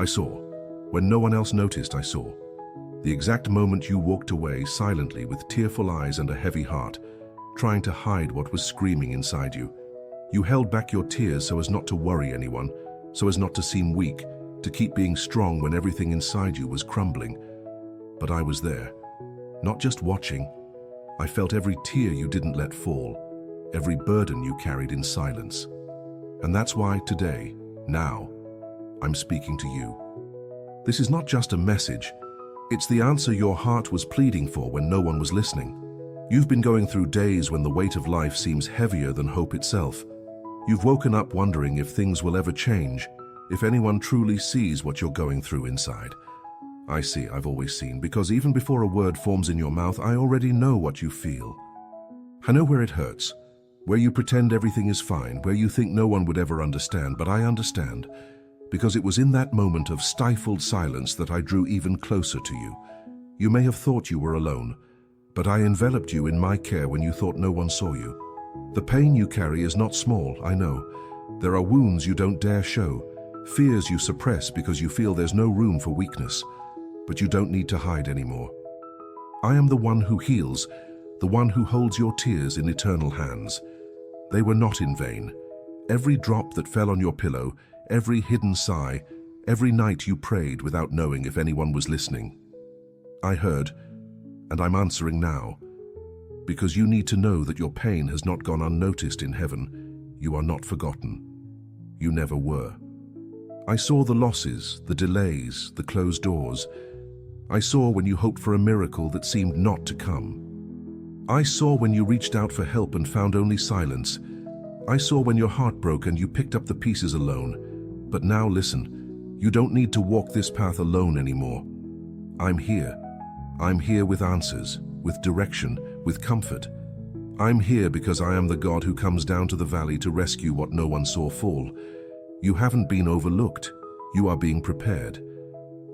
I saw. When no one else noticed, I saw. The exact moment you walked away silently with tearful eyes and a heavy heart, trying to hide what was screaming inside you. You held back your tears so as not to worry anyone, so as not to seem weak, to keep being strong when everything inside you was crumbling. But I was there, not just watching. I felt every tear you didn't let fall, every burden you carried in silence. And that's why today, now, I'm speaking to you. This is not just a message. It's the answer your heart was pleading for when no one was listening. You've been going through days when the weight of life seems heavier than hope itself. You've woken up wondering if things will ever change, if anyone truly sees what you're going through inside. I see, I've always seen, because even before a word forms in your mouth, I already know what you feel. I know where it hurts, where you pretend everything is fine, where you think no one would ever understand, but I understand, because it was in that moment of stifled silence that I drew even closer to you. You may have thought you were alone, but I enveloped you in my care when you thought no one saw you. The pain you carry is not small, I know. There are wounds you don't dare show, fears you suppress because you feel there's no room for weakness, but you don't need to hide anymore. I am the one who heals, the one who holds your tears in eternal hands. They were not in vain. Every drop that fell on your pillow, every hidden sigh, every night you prayed without knowing if anyone was listening. I heard, and I'm answering now, because you need to know that your pain has not gone unnoticed in heaven. You are not forgotten. You never were. I saw the losses, the delays, the closed doors. I saw when you hoped for a miracle that seemed not to come. I saw when you reached out for help and found only silence. I saw when your heart broke and you picked up the pieces alone. But now listen, you don't need to walk this path alone anymore. I'm here. I'm here with answers, with direction, with comfort. I'm here because I am the God who comes down to the valley to rescue what no one saw fall. You haven't been overlooked. You are being prepared.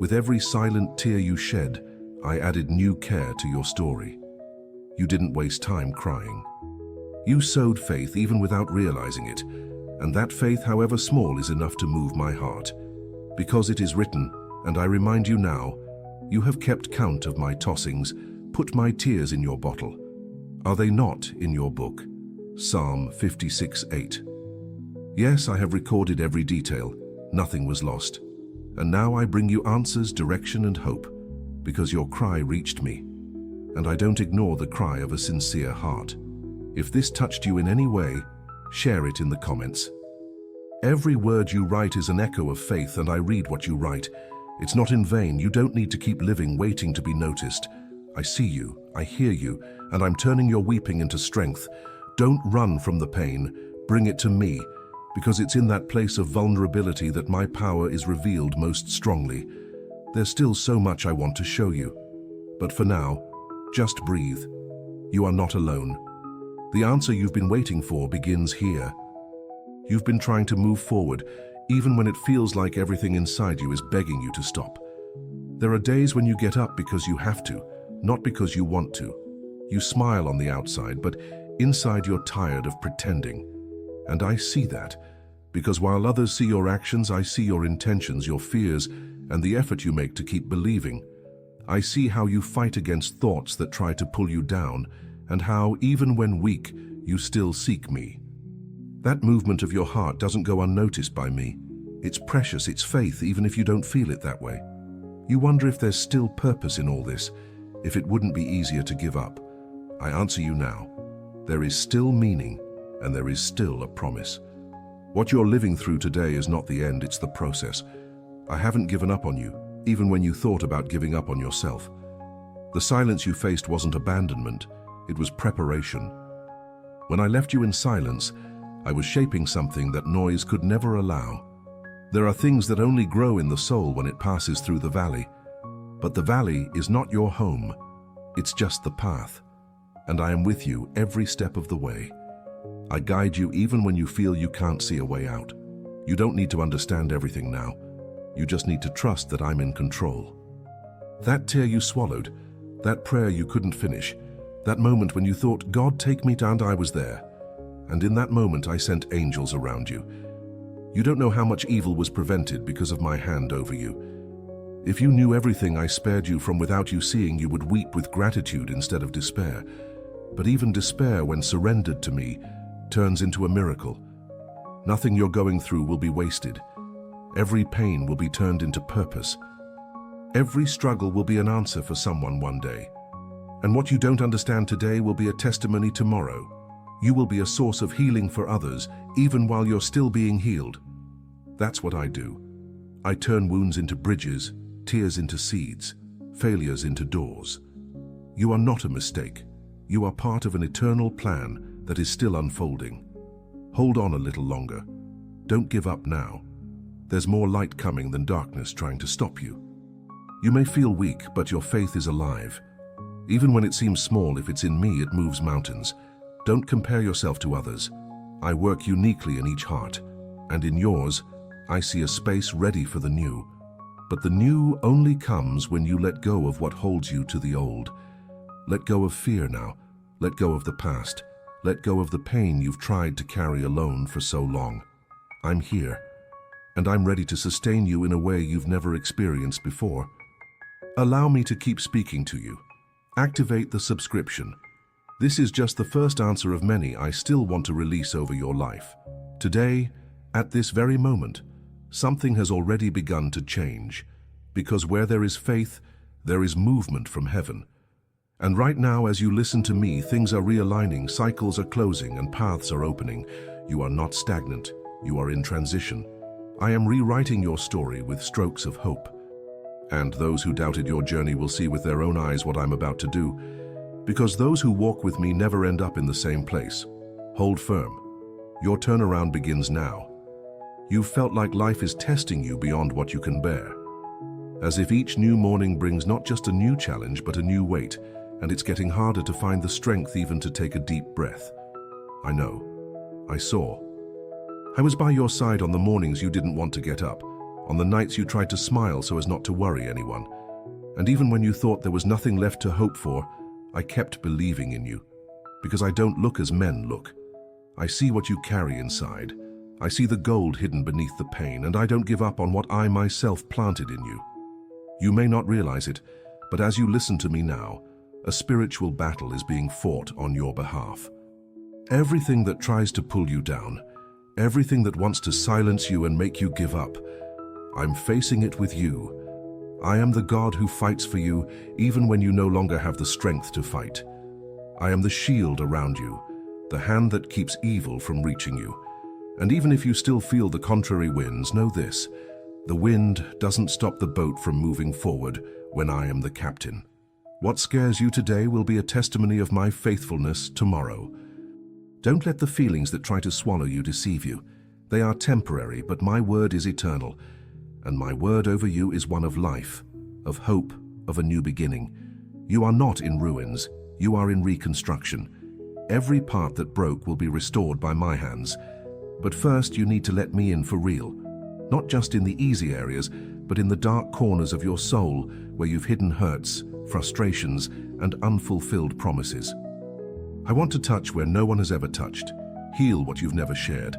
With every silent tear you shed, I added new care to your story. You didn't waste time crying. You sowed faith even without realizing it, and that faith, however small, is enough to move my heart. Because it is written, and I remind you now, you have kept count of my tossings, put my tears in your bottle. Are they not in your book? Psalm 56:8. Yes, I have recorded every detail. Nothing was lost. And now I bring you answers, direction, and hope, because your cry reached me. And I don't ignore the cry of a sincere heart. If this touched you in any way, share it in the comments. Every word you write is an echo of faith, and I read what you write. It's not in vain. You don't need to keep living waiting to be noticed. I see you, I hear you, and I'm turning your weeping into strength. Don't run from the pain. Bring it to me, because it's in that place of vulnerability that my power is revealed most strongly. There's still so much I want to show you. But for now, just breathe. You are not alone. The answer you've been waiting for begins here. You've been trying to move forward, even when it feels like everything inside you is begging you to stop. There are days when you get up because you have to, not because you want to. You smile on the outside, but inside you're tired of pretending. And I see that, because while others see your actions, I see your intentions, your fears, and the effort you make to keep believing. I see how you fight against thoughts that try to pull you down, and how, even when weak, you still seek me. That movement of your heart doesn't go unnoticed by me. It's precious, it's faith, even if you don't feel it that way. You wonder if there's still purpose in all this, if it wouldn't be easier to give up. I answer you now. There is still meaning, and there is still a promise. What you're living through today is not the end, it's the process. I haven't given up on you, even when you thought about giving up on yourself. The silence you faced wasn't abandonment, it was preparation. When I left you in silence, I was shaping something that noise could never allow. There are things that only grow in the soul when it passes through the valley. But the valley is not your home, it's just the path. And I am with you every step of the way. I guide you even when you feel you can't see a way out. You don't need to understand everything now. You just need to trust that I'm in control. That tear you swallowed, that prayer you couldn't finish, that moment when you thought, God, take me down, I was there. And in that moment I sent angels around you. You don't know how much evil was prevented because of my hand over you. If you knew everything I spared you from without you seeing, you would weep with gratitude instead of despair. But even despair, when surrendered to me, turns into a miracle. Nothing you're going through will be wasted. Every pain will be turned into purpose. Every struggle will be an answer for someone one day. And what you don't understand today will be a testimony tomorrow. You will be a source of healing for others, even while you're still being healed. That's what I do. I turn wounds into bridges, tears into seeds, failures into doors. You are not a mistake. You are part of an eternal plan that is still unfolding. Hold on a little longer. Don't give up now. There's more light coming than darkness trying to stop you. You may feel weak, but your faith is alive. Even when it seems small, if it's in me, it moves mountains. Don't compare yourself to others. I work uniquely in each heart, and in yours, I see a space ready for the new. But the new only comes when you let go of what holds you to the old. Let go of fear now. Let go of the past. Let go of the pain you've tried to carry alone for so long. I'm here, and I'm ready to sustain you in a way you've never experienced before. Allow me to keep speaking to you. Activate the subscription. This is just the first answer of many I still want to release over your life. Today, at this very moment, something has already begun to change, because where there is faith, there is movement from heaven. And right now, as you listen to me, things are realigning, cycles are closing, and paths are opening. You are not stagnant. You are in transition. I am rewriting your story with strokes of hope. And those who doubted your journey will see with their own eyes what I'm about to do, because those who walk with me never end up in the same place. Hold firm. Your turnaround begins now. You've felt like life is testing you beyond what you can bear. As if each new morning brings not just a new challenge, but a new weight, and it's getting harder to find the strength even to take a deep breath. I know. I saw. I was by your side on the mornings you didn't want to get up, on the nights you tried to smile so as not to worry anyone. And even when you thought there was nothing left to hope for, I kept believing in you. Because I don't look as men look. I see what you carry inside. I see the gold hidden beneath the pain, and I don't give up on what I myself planted in you. You may not realize it, but as you listen to me now, a spiritual battle is being fought on your behalf. Everything that tries to pull you down, everything that wants to silence you and make you give up, I'm facing it with you. I am the God who fights for you even when you no longer have the strength to fight. I am the shield around you, the hand that keeps evil from reaching you. And even if you still feel the contrary winds, know this: the wind doesn't stop the boat from moving forward when I am the captain. What scares you today will be a testimony of my faithfulness tomorrow. Don't let the feelings that try to swallow you deceive you. They are temporary, but my word is eternal. And my word over you is one of life, of hope, of a new beginning. You are not in ruins. You are in reconstruction. Every part that broke will be restored by my hands. But first, you need to let me in for real. Not just in the easy areas, but in the dark corners of your soul where you've hidden hurts, frustrations, and unfulfilled promises. I want to touch where no one has ever touched, heal what you've never shared,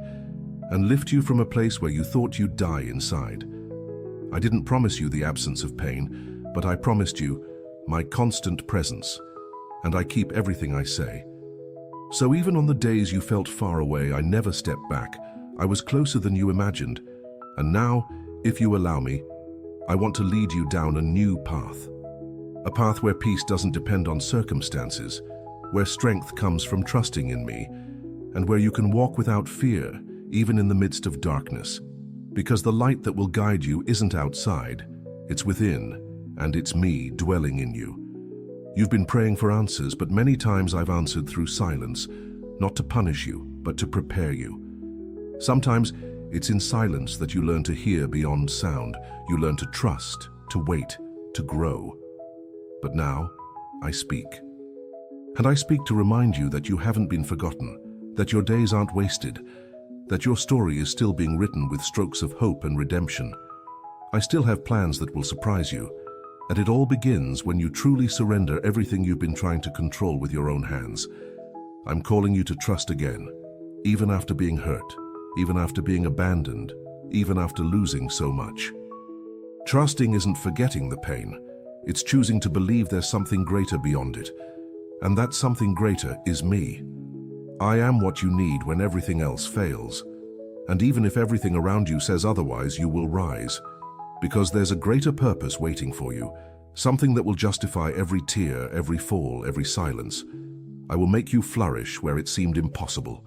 and lift you from a place where you thought you'd die inside. I didn't promise you the absence of pain, but I promised you my constant presence, and I keep everything I say. So even on the days you felt far away, I never stepped back. I was closer than you imagined. And now, if you allow me, I want to lead you down a new path. A path where peace doesn't depend on circumstances, where strength comes from trusting in me, and where you can walk without fear, even in the midst of darkness. Because the light that will guide you isn't outside, it's within, and it's me dwelling in you. You've been praying for answers, but many times I've answered through silence, not to punish you, but to prepare you. Sometimes it's in silence that you learn to hear beyond sound. You learn to trust, to wait, to grow. But now, I speak. And I speak to remind you that you haven't been forgotten, that your days aren't wasted, that your story is still being written with strokes of hope and redemption. I still have plans that will surprise you, and it all begins when you truly surrender everything you've been trying to control with your own hands. I'm calling you to trust again, even after being hurt, even after being abandoned, even after losing so much. Trusting isn't forgetting the pain. It's choosing to believe there's something greater beyond it. And that something greater is me. I am what you need when everything else fails. And even if everything around you says otherwise, you will rise. Because there's a greater purpose waiting for you, something that will justify every tear, every fall, every silence. I will make you flourish where it seemed impossible.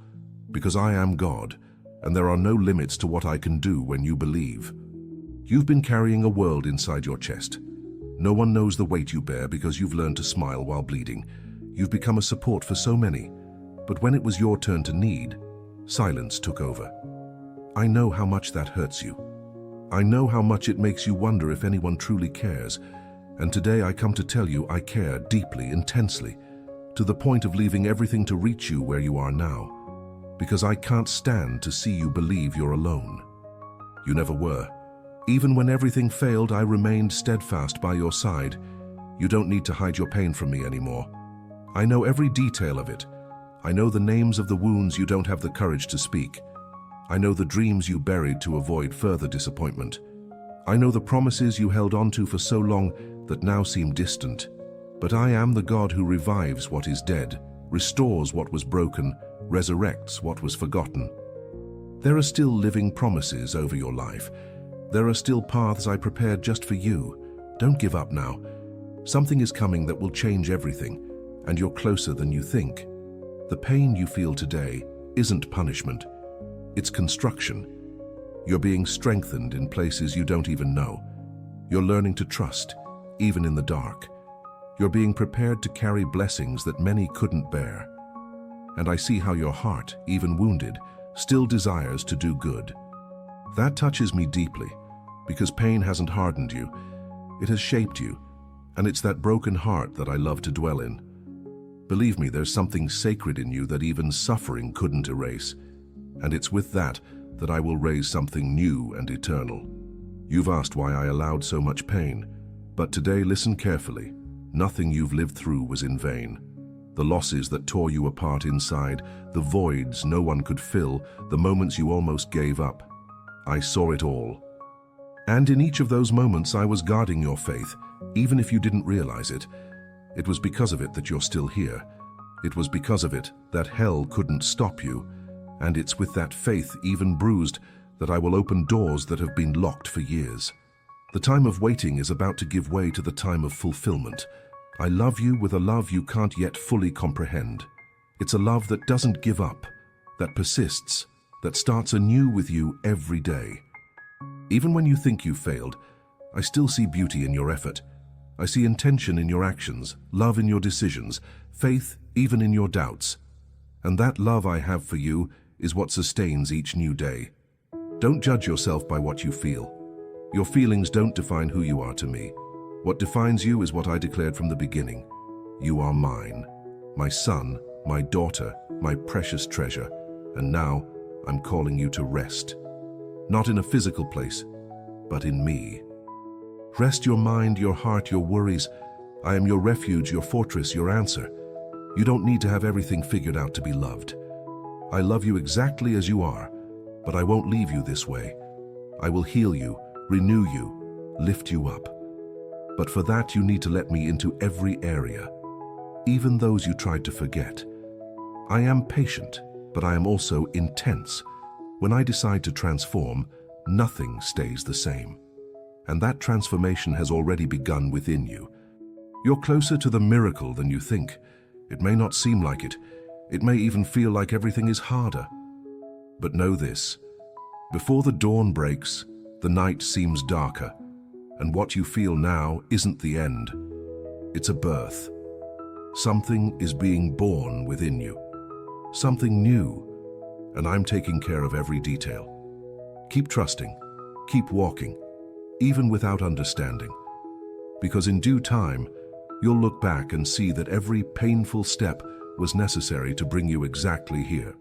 Because I am God, and there are no limits to what I can do when you believe. You've been carrying a world inside your chest. No one knows the weight you bear because you've learned to smile while bleeding. You've become a support for so many. But when it was your turn to need, silence took over. I know how much that hurts you. I know how much it makes you wonder if anyone truly cares. And today I come to tell you I care deeply, intensely, to the point of leaving everything to reach you where you are now. Because I can't stand to see you believe you're alone. You never were. Even when everything failed, I remained steadfast by your side. You don't need to hide your pain from me anymore. I know every detail of it. I know the names of the wounds you don't have the courage to speak. I know the dreams you buried to avoid further disappointment. I know the promises you held onto for so long that now seem distant. But I am the God who revives what is dead, restores what was broken, resurrects what was forgotten. There are still living promises over your life. There are still paths I prepared just for you. Don't give up now. Something is coming that will change everything, and you're closer than you think. The pain you feel today isn't punishment. It's construction. You're being strengthened in places you don't even know. You're learning to trust, even in the dark. You're being prepared to carry blessings that many couldn't bear. And I see how your heart, even wounded, still desires to do good. That touches me deeply, because pain hasn't hardened you. It has shaped you, and it's that broken heart that I love to dwell in. Believe me, there's something sacred in you that even suffering couldn't erase. And it's with that I will raise something new and eternal. You've asked why I allowed so much pain, but today listen carefully. Nothing you've lived through was in vain. The losses that tore you apart inside, the voids no one could fill, the moments you almost gave up. I saw it all. And in each of those moments I was guarding your faith, even if you didn't realize it. It was because of it that you're still here. It was because of it that hell couldn't stop you. And it's with that faith, even bruised, that I will open doors that have been locked for years. The time of waiting is about to give way to the time of fulfillment. I love you with a love you can't yet fully comprehend. It's a love that doesn't give up, that persists, that starts anew with you every day. Even when you think you've failed, I still see beauty in your effort. I see intention in your actions, love in your decisions, faith even in your doubts. And that love I have for you is what sustains each new day. Don't judge yourself by what you feel. Your feelings don't define who you are to me. What defines you is what I declared from the beginning. You are mine, my son, my daughter, my precious treasure. And now I'm calling you to rest. Not in a physical place, but in me. Rest your mind, your heart, your worries. I am your refuge, your fortress, your answer. You don't need to have everything figured out to be loved. I love you exactly as you are, but I won't leave you this way. I will heal you, renew you, lift you up. But for that you need to let me into every area, even those you tried to forget. I am patient, but I am also intense. When I decide to transform, nothing stays the same. And that transformation has already begun within you. You're closer to the miracle than you think. It may not seem like it. It may even feel like everything is harder. But know this, before the dawn breaks, the night seems darker, and what you feel now isn't the end. It's a birth. Something is being born within you. Something new, and I'm taking care of every detail. Keep trusting, keep walking, even without understanding. Because in due time, you'll look back and see that every painful step was necessary to bring you exactly here.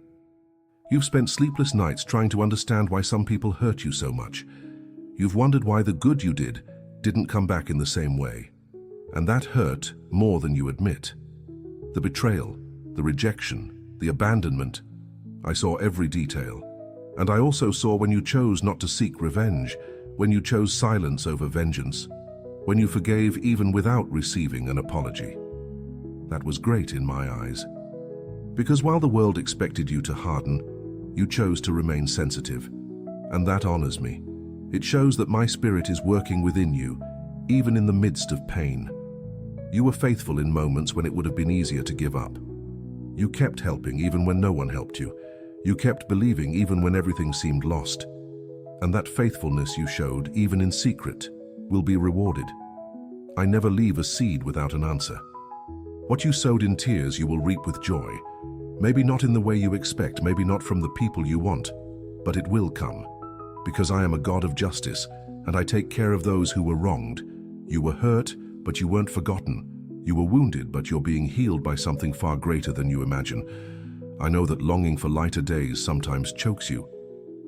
You've spent sleepless nights trying to understand why some people hurt you so much. You've wondered why the good you did didn't come back in the same way. And that hurt more than you admit. The betrayal, the rejection, the abandonment. I saw every detail. And I also saw when you chose not to seek revenge, when you chose silence over vengeance, when you forgave even without receiving an apology. That was great in my eyes. Because while the world expected you to harden, you chose to remain sensitive. And that honors me. It shows that my spirit is working within you, even in the midst of pain. You were faithful in moments when it would have been easier to give up. You kept helping even when no one helped you. You kept believing even when everything seemed lost. And that faithfulness you showed, even in secret, will be rewarded. I never leave a seed without an answer. What you sowed in tears you will reap with joy. Maybe not in the way you expect, maybe not from the people you want, but it will come. Because I am a God of justice, and I take care of those who were wronged. You were hurt, but you weren't forgotten. You were wounded, but you're being healed by something far greater than you imagine. I know that longing for lighter days sometimes chokes you.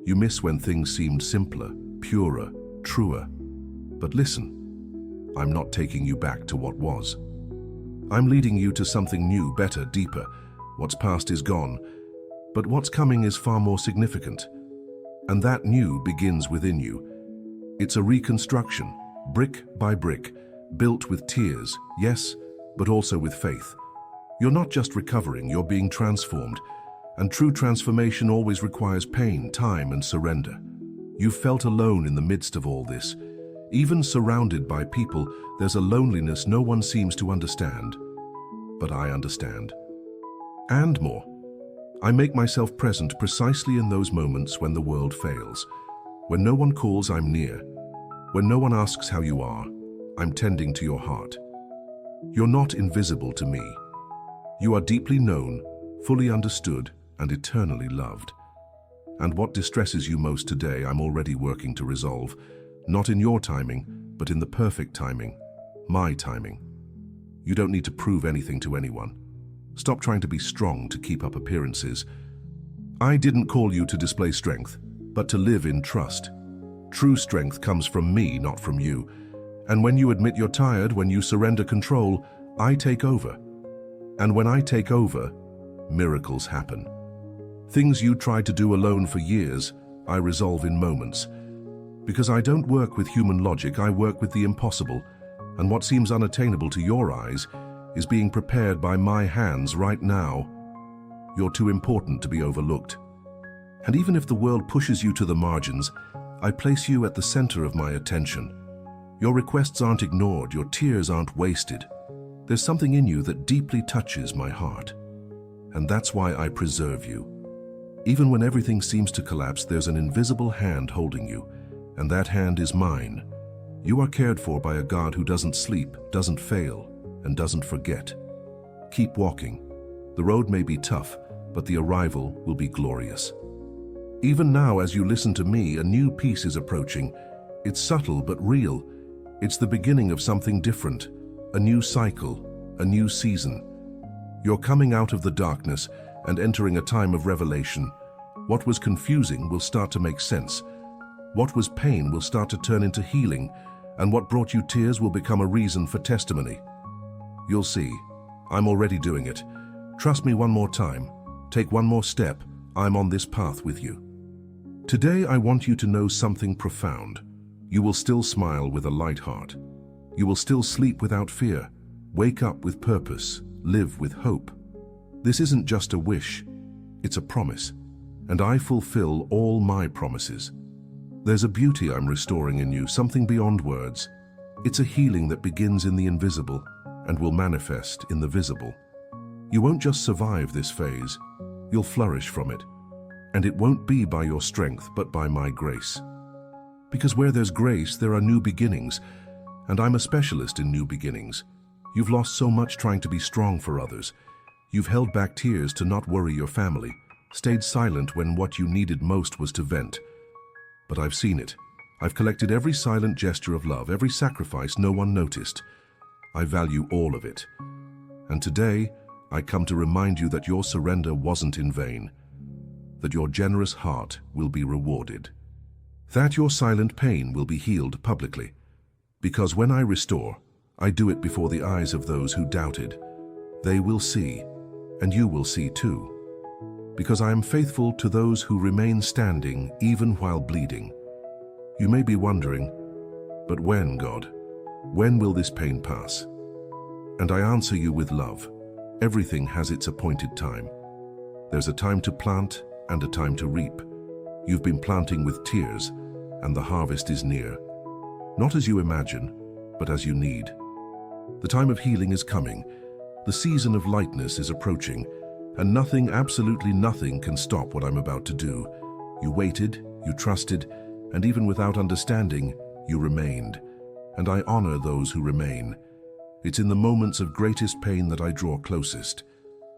You miss when things seemed simpler, purer, truer. But listen, I'm not taking you back to what was. I'm leading you to something new, better, deeper. What's past is gone, but what's coming is far more significant. And that new begins within you. It's a reconstruction, brick by brick, built with tears, yes, but also with faith. You're not just recovering, you're being transformed. And true transformation always requires pain, time, and surrender. You've felt alone in the midst of all this. Even surrounded by people, there's a loneliness no one seems to understand. But I understand. And more. I make myself present precisely in those moments when the world fails. When no one calls, I'm near. When no one asks how you are, I'm tending to your heart. You're not invisible to me. You are deeply known, fully understood, and eternally loved. And what distresses you most today, I'm already working to resolve. Not in your timing, but in the perfect timing. My timing. You don't need to prove anything to anyone. Stop trying to be strong to keep up appearances. I didn't call you to display strength, but to live in trust. True strength comes from me, not from you. And when you admit you're tired, when you surrender control, I take over. And when I take over, miracles happen. Things you tried to do alone for years, I resolve in moments. Because I don't work with human logic, I work with the impossible. And what seems unattainable to your eyes is being prepared by my hands right now. You're too important to be overlooked. And even if the world pushes you to the margins, I place you at the center of my attention. Your requests aren't ignored, your tears aren't wasted. There's something in you that deeply touches my heart. And that's why I preserve you. Even when everything seems to collapse, there's an invisible hand holding you, and that hand is mine. You are cared for by a God who doesn't sleep, doesn't fail, and doesn't forget. Keep walking. The road may be tough, but the arrival will be glorious. Even now, as you listen to me, a new peace is approaching. It's subtle but real. It's the beginning of something different, a new cycle, a new season. You're coming out of the darkness and entering a time of revelation. What was confusing will start to make sense. What was pain will start to turn into healing, and what brought you tears will become a reason for testimony. You'll see. I'm already doing it. Trust me one more time. Take one more step. I'm on this path with you. Today I want you to know something profound. You will still smile with a light heart. You will still sleep without fear. Wake up with purpose. Live with hope. This isn't just a wish. It's a promise. And I fulfill all my promises. There's a beauty I'm restoring in you, something beyond words. It's a healing that begins in the invisible and will manifest in the visible. You won't just survive this phase, you'll flourish from it. And it won't be by your strength, but by my grace. Because where there's grace, there are new beginnings, and I'm a specialist in new beginnings. You've lost so much trying to be strong for others. You've held back tears to not worry your family, stayed silent when what you needed most was to vent. But I've seen it. I've collected every silent gesture of love, every sacrifice no one noticed. I value all of it. And today, I come to remind you that your surrender wasn't in vain, that your generous heart will be rewarded, that your silent pain will be healed publicly. Because when I restore, I do it before the eyes of those who doubted. They will see, and you will see too. because I am faithful to those who remain standing even while bleeding. You may be wondering, but when, God? When will this pain pass? And I answer you with love. Everything has its appointed time. There's a time to plant and a time to reap. You've been planting with tears, and the harvest is near. Not as you imagine, but as you need. The time of healing is coming. The season of lightness is approaching, and nothing, absolutely nothing, can stop what I'm about to do. You waited, you trusted, and even without understanding, you remained. And I honor those who remain. It's in the moments of greatest pain that I draw closest.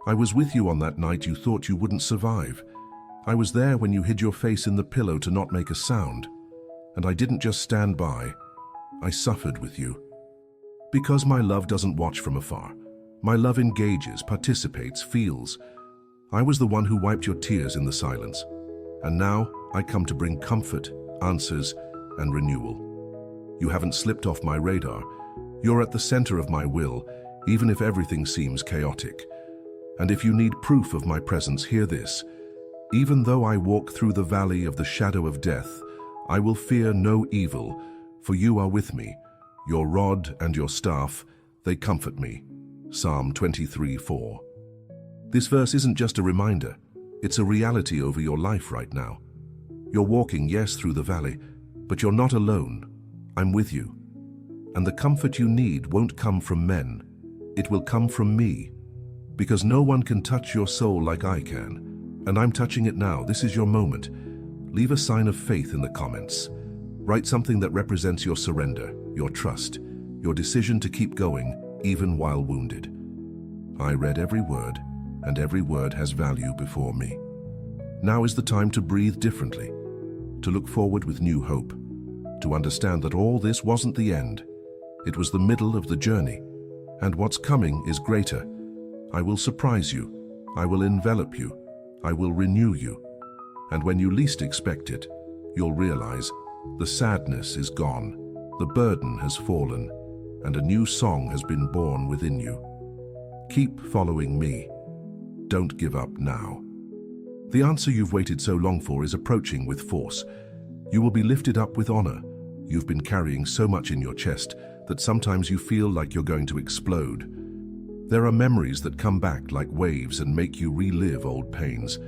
I was with you on that night you thought you wouldn't survive. I was there when you hid your face in the pillow to not make a sound. And I didn't just stand by. I suffered with you. Because my love doesn't watch from afar. My love engages, participates, feels. I was the one who wiped your tears in the silence. And now I come to bring comfort, answers, and renewal. You haven't slipped off my radar. You're at the center of my will, even if everything seems chaotic. And if you need proof of my presence, hear this. Even though I walk through the valley of the shadow of death, I will fear no evil, for you are with me. Your rod and your staff, they comfort me. Psalm 23:4. This verse isn't just a reminder, it's a reality over your life right now. You're walking, yes, through the valley, but you're not alone. I'm with you. And the comfort you need won't come from men. It will come from me. Because no one can touch your soul like I can. And I'm touching it now. This is your moment. Leave a sign of faith in the comments. Write something that represents your surrender, your trust, your decision to keep going, even while wounded. I read every word, and every word has value before me. Now is the time to breathe differently, to look forward with new hope, to understand that all this wasn't the end. It was the middle of the journey, and what's coming is greater. I will surprise you. I will envelop you. I will renew you. And when you least expect it, you'll realize the sadness is gone, the burden has fallen, and a new song has been born within you. Keep following me. Don't give up now. The answer you've waited so long for is approaching with force. You will be lifted up with honor. You've been carrying so much in your chest that sometimes you feel like you're going to explode. There are memories that come back like waves and make you relive old pains.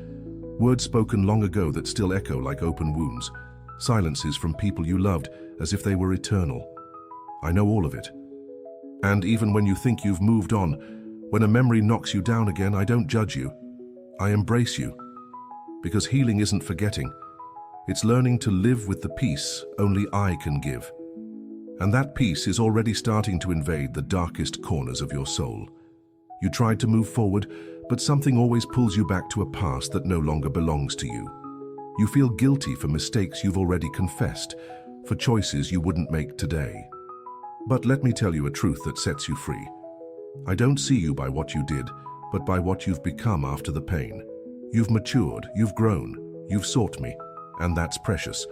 Words spoken long ago that still echo like open wounds. Silences from people you loved as if they were eternal. I know all of it. And even when you think you've moved on, when a memory knocks you down again, I don't judge you. I embrace you. Because healing isn't forgetting. It's learning to live with the peace only I can give. And that peace is already starting to invade the darkest corners of your soul. You tried to move forward, but something always pulls you back to a past that no longer belongs to you. You feel guilty for mistakes you've already confessed, for choices you wouldn't make today. But let me tell you a truth that sets you free. I don't see you by what you did, but by what you've become after the pain. You've matured, you've grown, you've sought me, and that's precious.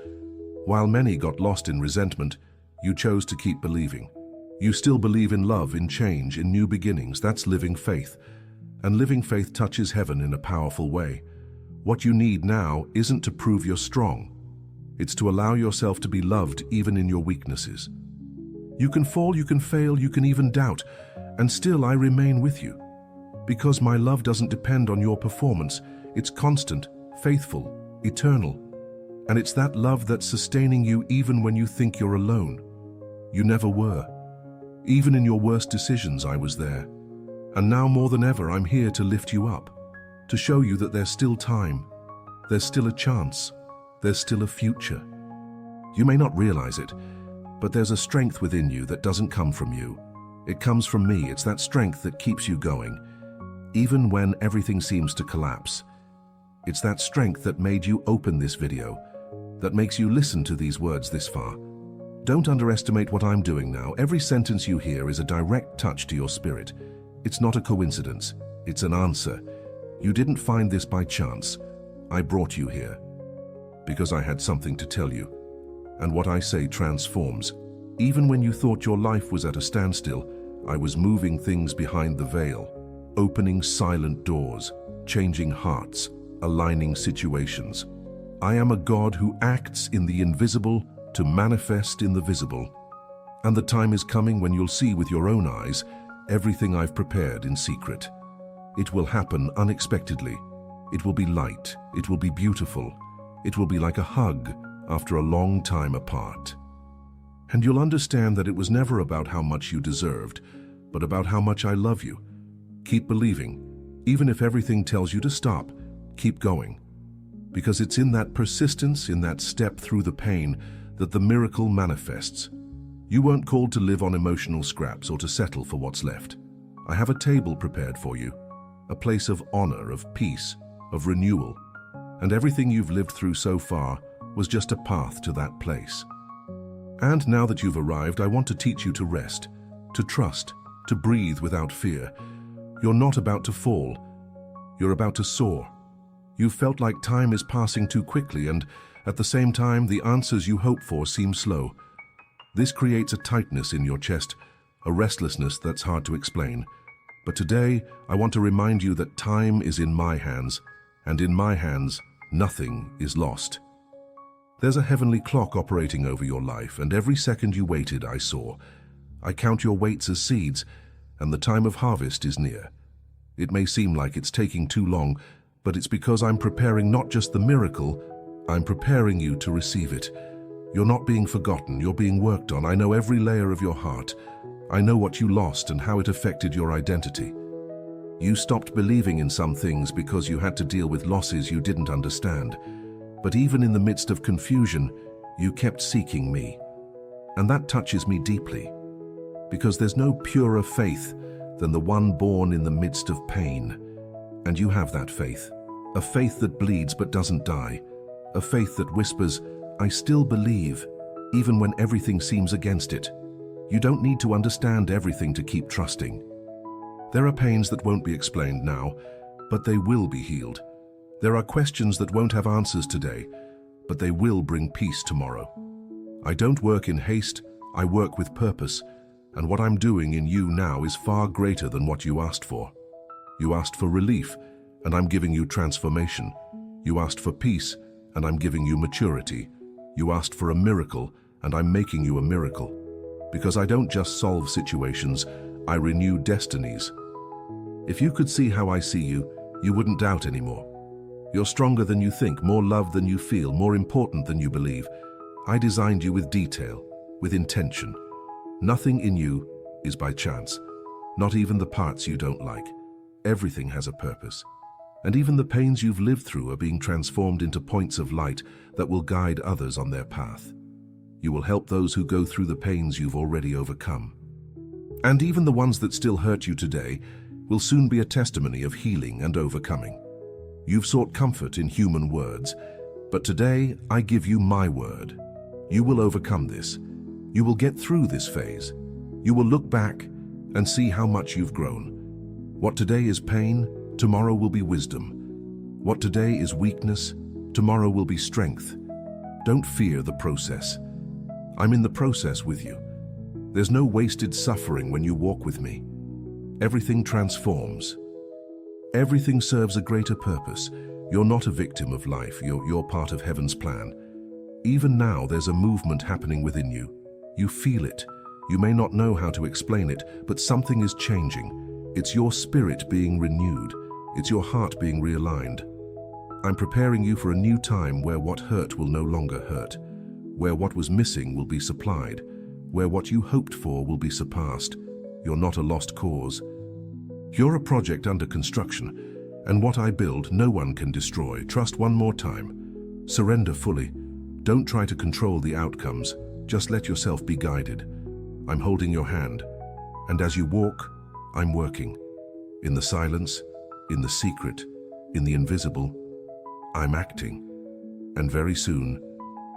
While many got lost in resentment, you chose to keep believing. You still believe in love, in change, in new beginnings. That's living faith. And living faith touches heaven in a powerful way. What you need now isn't to prove you're strong. It's to allow yourself to be loved even in your weaknesses. You can fall, you can fail, you can even doubt, and still I remain with you. Because my love doesn't depend on your performance. It's constant, faithful, eternal. And it's that love that's sustaining you even when you think you're alone. You never were. Even in your worst decisions, I was there. And now more than ever, I'm here to lift you up, to show you that there's still time, there's still a chance, there's still a future. You may not realize it, but there's a strength within you that doesn't come from you. It comes from me. It's that strength that keeps you going, even when everything seems to collapse. It's that strength that made you open this video, that makes you listen to these words this far. Don't underestimate what I'm doing now. Every sentence you hear is a direct touch to your spirit. It's not a coincidence. It's an answer. You didn't find this by chance. I brought you here because I had something to tell you. And what I say transforms. Even when you thought your life was at a standstill, I was moving things behind the veil, opening silent doors, changing hearts, aligning situations. I am a God who acts in the invisible to manifest in the visible. And the time is coming when you'll see with your own eyes everything I've prepared in secret. It will happen unexpectedly. It will be light. It will be beautiful. It will be like a hug after a long time apart. And you'll understand that it was never about how much you deserved, but about how much I love you. Keep believing. Even if everything tells you to stop, keep going. Because it's in that persistence, in that step through the pain, that the miracle manifests. You weren't called to live on emotional scraps or to settle for what's left. I have a table prepared for you, a place of honor, of peace, of renewal. And everything you've lived through so far was just a path to that place. And now that you've arrived, I want to teach you to rest, to trust, to breathe without fear. You're not about to fall. You're about to soar. You've felt like time is passing too quickly, and at the same time, the answers you hope for seem slow. This creates a tightness in your chest, a restlessness that's hard to explain. But today, I want to remind you that time is in my hands, and in my hands, nothing is lost. There's a heavenly clock operating over your life, and every second you waited, I saw. I count your weights as seeds, and the time of harvest is near. It may seem like it's taking too long, but it's because I'm preparing not just the miracle, I'm preparing you to receive it. You're not being forgotten, you're being worked on. I know every layer of your heart. I know what you lost and how it affected your identity. You stopped believing in some things because you had to deal with losses you didn't understand. But even in the midst of confusion, you kept seeking me. And that touches me deeply, because there's no purer faith than the one born in the midst of pain. And you have that faith, a faith that bleeds but doesn't die, a faith that whispers, I still believe, even when everything seems against it. You don't need to understand everything to keep trusting. There are pains that won't be explained now, but they will be healed. There are questions that won't have answers today, but they will bring peace tomorrow. I don't work in haste, I work with purpose, and what I'm doing in you now is far greater than what you asked for. You asked for relief, and I'm giving you transformation. You asked for peace, and I'm giving you maturity. You asked for a miracle, and I'm making you a miracle. Because I don't just solve situations, I renew destinies. If you could see how I see you, you wouldn't doubt anymore. You're stronger than you think, more loved than you feel, more important than you believe. I designed you with detail, with intention. Nothing in you is by chance, not even the parts you don't like. Everything has a purpose. And even the pains you've lived through are being transformed into points of light that will guide others on their path. You will help those who go through the pains you've already overcome. And even the ones that still hurt you today will soon be a testimony of healing and overcoming. You've sought comfort in human words, but today I give you my word. You will overcome this. You will get through this phase. You will look back and see how much you've grown. What today is pain, tomorrow will be wisdom. What today is weakness, tomorrow will be strength. Don't fear the process. I'm in the process with you. There's no wasted suffering when you walk with me. Everything transforms. Everything serves a greater purpose. You're not a victim of life, you're part of heaven's plan. Even now, there's a movement happening within you. You feel it. You may not know how to explain it, but something is changing. It's your spirit being renewed. It's your heart being realigned. I'm preparing you for a new time where what hurt will no longer hurt, where what was missing will be supplied, where what you hoped for will be surpassed. You're not a lost cause. You're a project under construction, and what I build, no one can destroy. Trust one more time. Surrender fully. Don't try to control the outcomes. Just let yourself be guided. I'm holding your hand, and as you walk, I'm working. In the silence, in the secret, in the invisible, I'm acting. And very soon,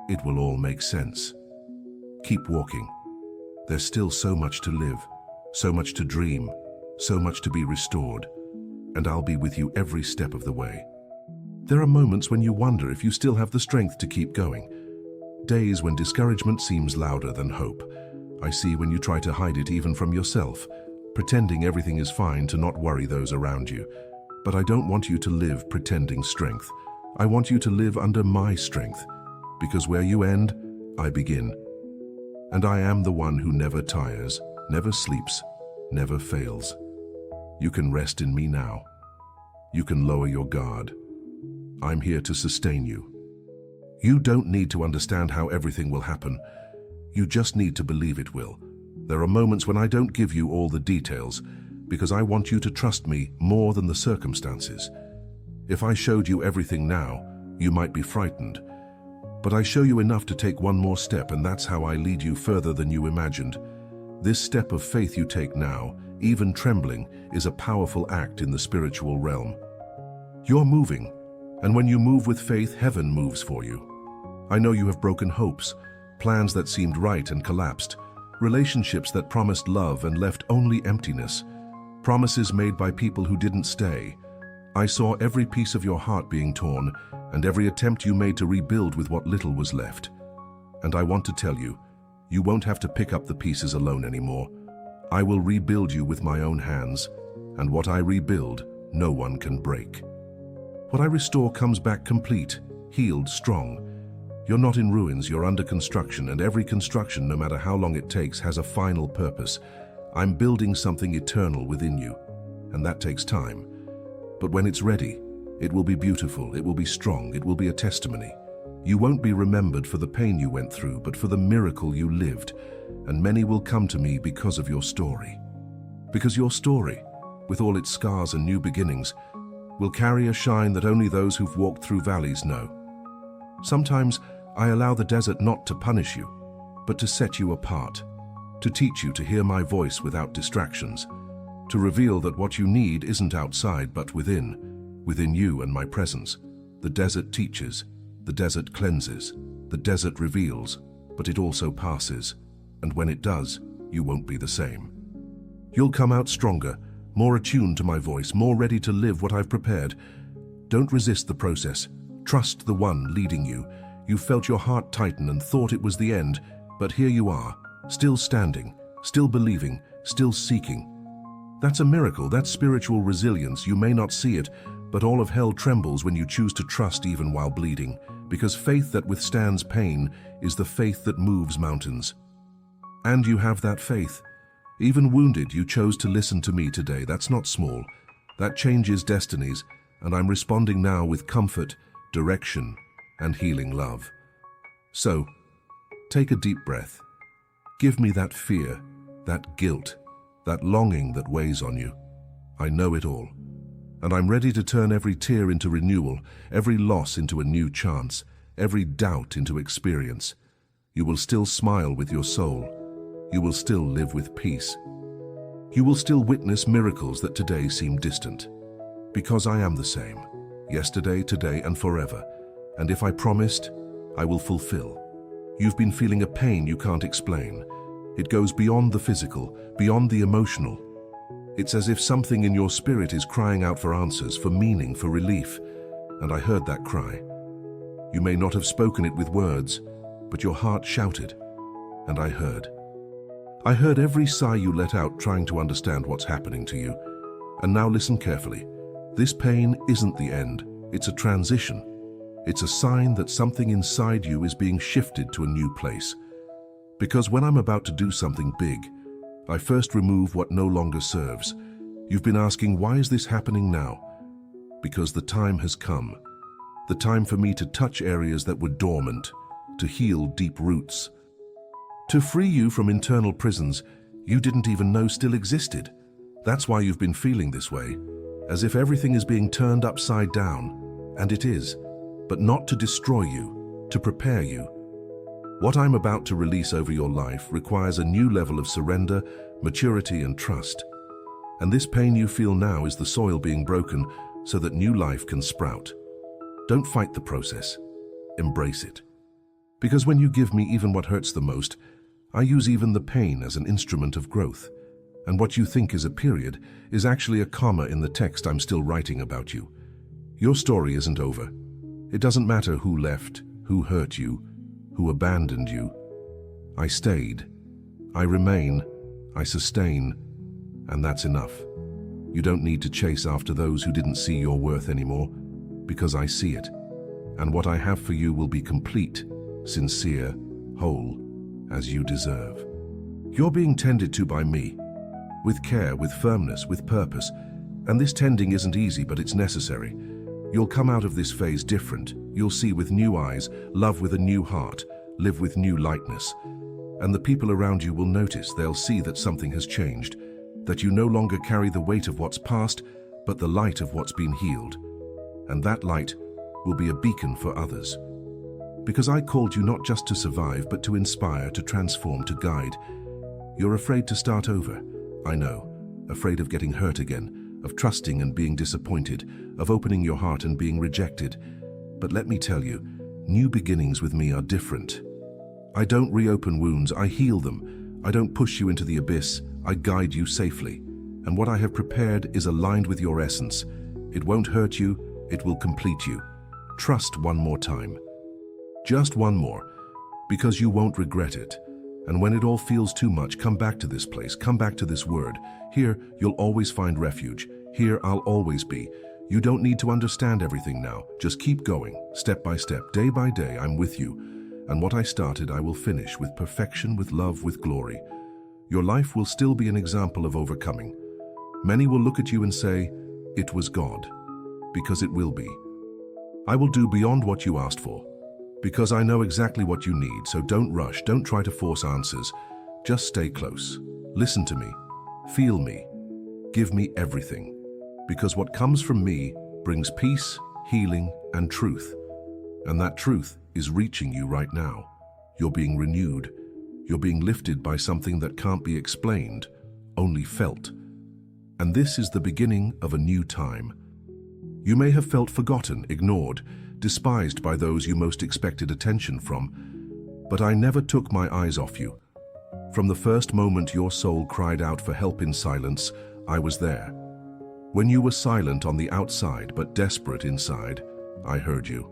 it will all make sense. Keep walking. There's still so much to live, so much to dream, so much to be restored, and I'll be with you every step of the way. There are moments when you wonder if you still have the strength to keep going. Days when discouragement seems louder than hope. I see when you try to hide it even from yourself, pretending everything is fine to not worry those around you. But I don't want you to live pretending strength. I want you to live under my strength, because where you end, I begin. And I am the one who never tires, never sleeps, never fails. You can rest in me now. You can lower your guard. I'm here to sustain you. You don't need to understand how everything will happen. You just need to believe it will. There are moments when I don't give you all the details, because I want you to trust me more than the circumstances. If I showed you everything now, you might be frightened. But I show you enough to take one more step, and that's how I lead you further than you imagined. This step of faith you take now, even trembling, is a powerful act in the spiritual realm. You're moving, and when you move with faith, heaven moves for you. I know you have broken hopes, plans that seemed right and collapsed, relationships that promised love and left only emptiness, promises made by people who didn't stay. I saw every piece of your heart being torn, and every attempt you made to rebuild with what little was left. And I want to tell you, you won't have to pick up the pieces alone anymore. I will rebuild you with my own hands, and what I rebuild, no one can break. What I restore comes back complete, healed, strong. You're not in ruins, you're under construction, and every construction, no matter how long it takes, has a final purpose. I'm building something eternal within you, and that takes time. But when it's ready, it will be beautiful, it will be strong, it will be a testimony. You won't be remembered for the pain you went through, but for the miracle you lived, and many will come to me because of your story. Because your story, with all its scars and new beginnings, will carry a shine that only those who've walked through valleys know. Sometimes I allow the desert not to punish you, but to set you apart, to teach you to hear my voice without distractions, to reveal that what you need isn't outside but within you and my presence. The desert teaches, the desert cleanses, the desert reveals, but it also passes, and when it does, you won't be the same. You'll come out stronger, more attuned to my voice, more ready to live what I've prepared. Don't resist the process. Trust the one leading you. You felt your heart tighten and thought it was the end, but here you are, still standing, still believing, still seeking. That's a miracle, that's spiritual resilience. You may not see it, but all of hell trembles when you choose to trust even while bleeding, because faith that withstands pain is the faith that moves mountains. And you have that faith. Even wounded, you chose to listen to me today. That's not small. That changes destinies, and I'm responding now with comfort, direction, and healing love. So, take a deep breath. Give me that fear, that guilt, that longing that weighs on you. I know it all, and I'm ready to turn every tear into renewal, every loss into a new chance, every doubt into experience. You will still smile with your soul. You will still live with peace. You will still witness miracles that today seem distant. Because I am the same, yesterday, today, and forever. And if I promised, I will fulfill. You've been feeling a pain you can't explain. It goes beyond the physical, beyond the emotional. It's as if something in your spirit is crying out for answers, for meaning, for relief. And I heard that cry. You may not have spoken it with words, but your heart shouted, and I heard. I heard every sigh you let out trying to understand what's happening to you. And now listen carefully. This pain isn't the end, it's a transition. It's a sign that something inside you is being shifted to a new place. Because when I'm about to do something big, I first remove what no longer serves. You've been asking, why is this happening now? Because the time has come. The time for me to touch areas that were dormant, to heal deep roots, to free you from internal prisons you didn't even know still existed. That's why you've been feeling this way, as if everything is being turned upside down, and it is, but not to destroy you, to prepare you. What I'm about to release over your life requires a new level of surrender, maturity, and trust. And this pain you feel now is the soil being broken so that new life can sprout. Don't fight the process. Embrace it. Because when you give me even what hurts the most, I use even the pain as an instrument of growth. And what you think is a period is actually a comma in the text I'm still writing about you. Your story isn't over. It doesn't matter who left, who hurt you, who abandoned you. I stayed. I remain. I sustain. And that's enough. You don't need to chase after those who didn't see your worth anymore, because I see it. And what I have for you will be complete, sincere, whole, as you deserve. You're being tended to by me, with care, with firmness, with purpose. And this tending isn't easy, but it's necessary. You'll come out of this phase different. You'll see with new eyes, love with a new heart, live with new lightness. And the people around you will notice. They'll see that something has changed, that you no longer carry the weight of what's past, but the light of what's been healed. And that light will be a beacon for others. Because I called you not just to survive, but to inspire, to transform, to guide. You're afraid to start over, I know, afraid of getting hurt again, of trusting and being disappointed, of opening your heart and being rejected. But let me tell you, new beginnings with me are different. I don't reopen wounds, I heal them. I don't push you into the abyss, I guide you safely. And what I have prepared is aligned with your essence. It won't hurt you, it will complete you. Trust one more time. Just one more, because you won't regret it. And when it all feels too much, come back to this place, come back to this word. Here, you'll always find refuge. Here, I'll always be. You don't need to understand everything now. Just keep going, step by step, day by day, I'm with you. And what I started, I will finish with perfection, with love, with glory. Your life will still be an example of overcoming. Many will look at you and say, it was God, because it will be. I will do beyond what you asked for, because I know exactly what you need, so don't rush, don't try to force answers. Just stay close. Listen to me. Feel me. Give me everything. Because what comes from me brings peace, healing, and truth. And that truth is reaching you right now. You're being renewed. You're being lifted by something that can't be explained, only felt. And this is the beginning of a new time. You may have felt forgotten, ignored, despised by those you most expected attention from, but I never took my eyes off you. From the first moment your soul cried out for help in silence, I was there. When you were silent on the outside but desperate inside, I heard you.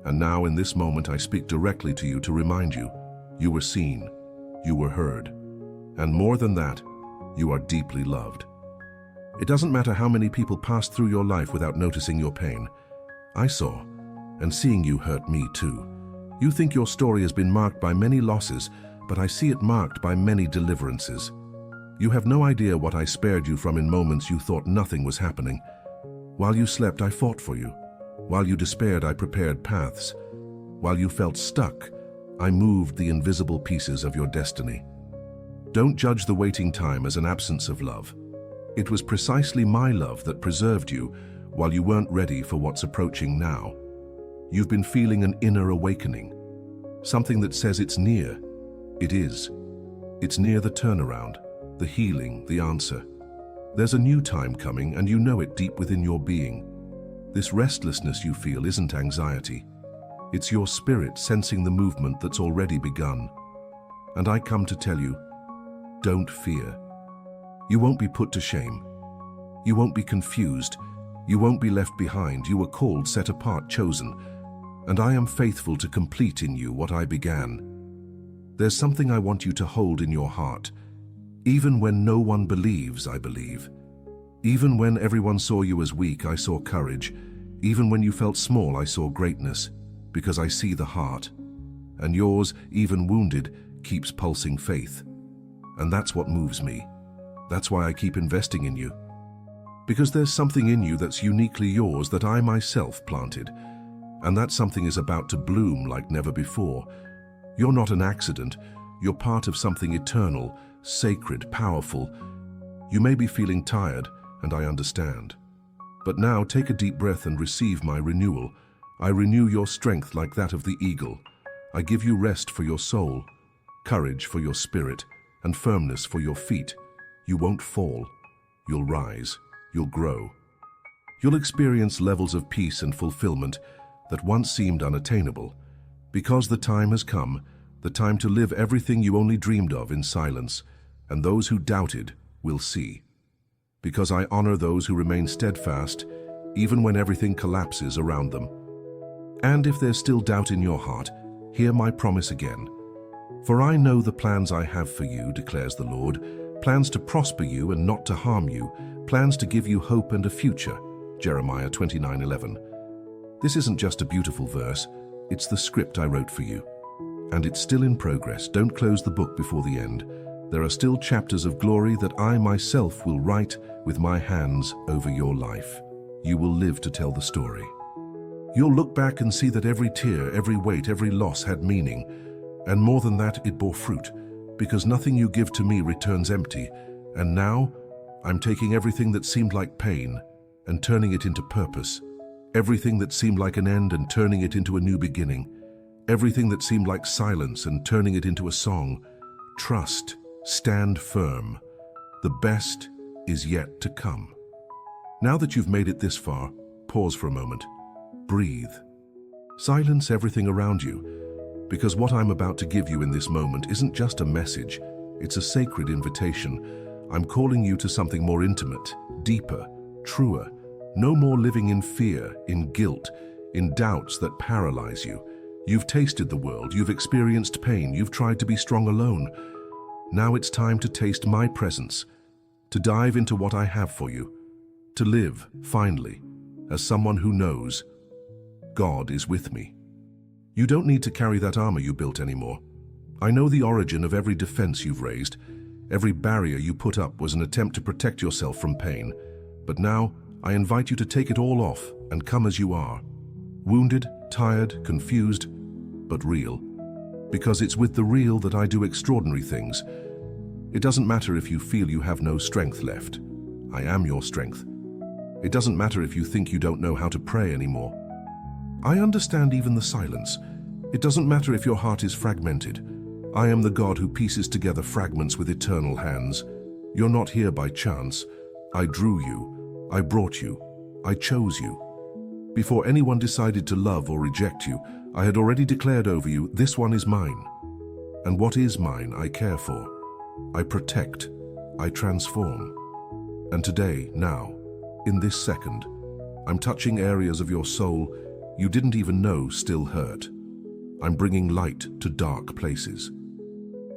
And now in this moment I speak directly to you to remind you, you were seen, you were heard. And more than that, you are deeply loved. It doesn't matter how many people pass through your life without noticing your pain. I saw, and seeing you hurt me too. You think your story has been marked by many losses, but I see it marked by many deliverances. You have no idea what I spared you from in moments you thought nothing was happening. While you slept, I fought for you. While you despaired, I prepared paths. While you felt stuck, I moved the invisible pieces of your destiny. Don't judge the waiting time as an absence of love. It was precisely my love that preserved you while you weren't ready for what's approaching now. You've been feeling an inner awakening, something that says it's near. It is. It's near the turnaround, the healing, the answer. There's a new time coming, and you know it deep within your being. This restlessness you feel isn't anxiety. It's your spirit sensing the movement that's already begun. And I come to tell you, don't fear. You won't be put to shame. You won't be confused. You won't be left behind. You were called, set apart, chosen. And I am faithful to complete in you what I began. There's something I want you to hold in your heart. Even when no one believes, I believe. Even when everyone saw you as weak, I saw courage. Even when you felt small, I saw greatness, because I see the heart. And yours, even wounded, keeps pulsing faith. And that's what moves me. That's why I keep investing in you. Because there's something in you that's uniquely yours that I myself planted. And that something is about to bloom like never before. You're not an accident. You're part of something eternal, sacred, powerful. You may be feeling tired, and I understand. But now take a deep breath and receive my renewal. I renew your strength like that of the eagle. I give you rest for your soul, courage for your spirit, and firmness for your feet. You won't fall. You'll rise. You'll grow. You'll experience levels of peace and fulfillment that once seemed unattainable, because the time has come, the time to live everything you only dreamed of in silence, and those who doubted will see. Because I honor those who remain steadfast, even when everything collapses around them. And if there's still doubt in your heart, hear my promise again. For I know the plans I have for you, declares the Lord, plans to prosper you and not to harm you, plans to give you hope and a future, Jeremiah 29:11. This isn't just a beautiful verse, it's the script I wrote for you. And it's still in progress. Don't close the book before the end. There are still chapters of glory that I myself will write with my hands over your life. You will live to tell the story. You'll look back and see that every tear, every weight, every loss had meaning. And more than that, it bore fruit, because nothing you give to me returns empty. And now, I'm taking everything that seemed like pain and turning it into purpose. Everything that seemed like an end and turning it into a new beginning. Everything that seemed like silence and turning it into a song. Trust, stand firm. The best is yet to come. Now that you've made it this far, pause for a moment. Breathe. Silence everything around you, because what I'm about to give you in this moment isn't just a message, it's a sacred invitation. I'm calling you to something more intimate, deeper, truer. No more living in fear, in guilt, in doubts that paralyze you. You've tasted the world, you've experienced pain, you've tried to be strong alone. Now it's time to taste my presence, to dive into what I have for you, to live, finally, as someone who knows God is with me. You don't need to carry that armor you built anymore. I know the origin of every defense you've raised. Every barrier you put up was an attempt to protect yourself from pain. But now, I invite you to take it all off and come as you are. Wounded, tired, confused, but real. Because it's with the real that I do extraordinary things. It doesn't matter if you feel you have no strength left. I am your strength. It doesn't matter if you think you don't know how to pray anymore. I understand even the silence. It doesn't matter if your heart is fragmented. I am the God who pieces together fragments with eternal hands. You're not here by chance. I drew you. I brought you. I chose you. Before anyone decided to love or reject you, I had already declared over you, this one is mine. And what is mine, I care for. I protect. I transform. And today, now, in this second, I'm touching areas of your soul you didn't even know still hurt. I'm bringing light to dark places.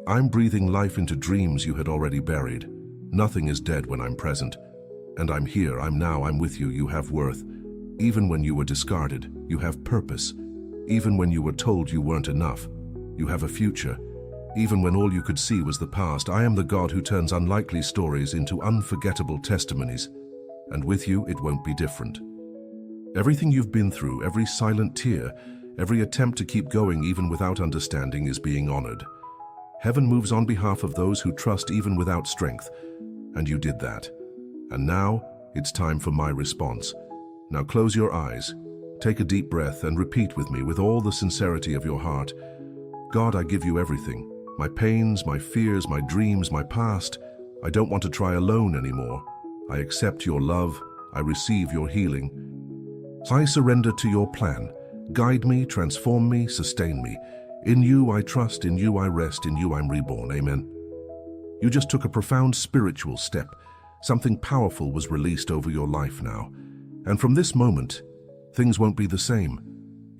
I'm breathing life into dreams you had already buried. Nothing is dead when I'm present. And I'm here, I'm now, I'm with you, you have worth. Even when you were discarded, you have purpose. Even when you were told you weren't enough, you have a future. Even when all you could see was the past, I am the God who turns unlikely stories into unforgettable testimonies. And with you, it won't be different. Everything you've been through, every silent tear, every attempt to keep going even without understanding is being honored. Heaven moves on behalf of those who trust even without strength. And you did that. And now, it's time for my response. Now close your eyes, take a deep breath and repeat with me with all the sincerity of your heart. God, I give you everything. My pains, my fears, my dreams, my past. I don't want to try alone anymore. I accept your love. I receive your healing. I surrender to your plan. Guide me, transform me, sustain me. In you I trust, in you I rest, in you I'm reborn. Amen. You just took a profound spiritual step. Something powerful was released over your life now. And from this moment, things won't be the same.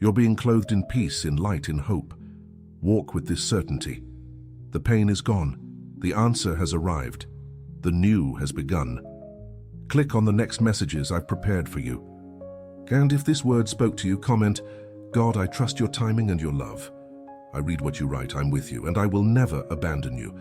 You're being clothed in peace, in light, in hope. Walk with this certainty. The pain is gone. The answer has arrived. The new has begun. Click on the next messages I've prepared for you. And if this word spoke to you, comment, God, I trust your timing and your love. I read what you write, I'm with you, and I will never abandon you.